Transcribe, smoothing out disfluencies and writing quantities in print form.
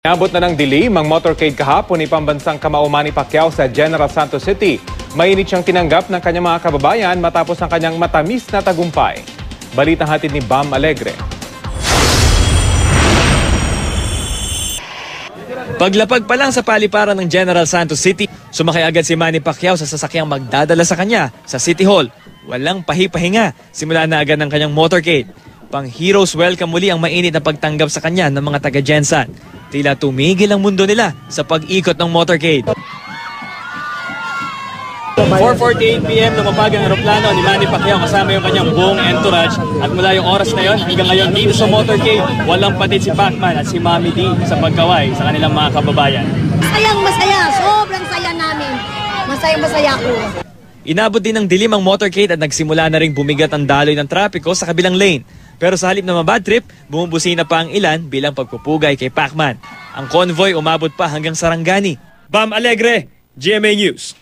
Abot na ng dilim ang motorcade kahapon ni pambansang kamao Manny Pacquiao sa General Santos City. Mainit siyang tinanggap ng kanyang mga kababayan matapos ang kanyang matamis na tagumpay. Balitang hatid ni Bam Alegre. Paglapag pa lang sa paliparan ng General Santos City, sumakay agad si Manny Pacquiao sa sasakyang magdadala sa kanya sa City Hall. Walang pahipahinga, simula na agad ng kanyang motorcade. Pang hero's welcome muli ang mainit na pagtanggap sa kanya ng mga taga-Gensan. Tila tumigil ang mundo nila sa pag-ikot ng motorcade. 4:48 PM lumapag ang aeroplano ni Manny Pacquiao kasama yung kanyang buong entourage. At mula yung oras na yon hanggang ngayon dito sa motorcade, walang patid si Pacman at si Mami D sa pagkaway sa kanilang mga kababayan. Masaya, sobrang saya namin. Masaya ako. Inabot din ng dilim ang motorcade at nagsimula na ring bumigat ang daloy ng trapiko sa kabilang lane. Pero sa halip na mabad trip, bumubusina pa ang ilan bilang pagpupugay kay Pacman. Ang convoy umabot pa hanggang Sarangani. Bam Alegre, GMA News.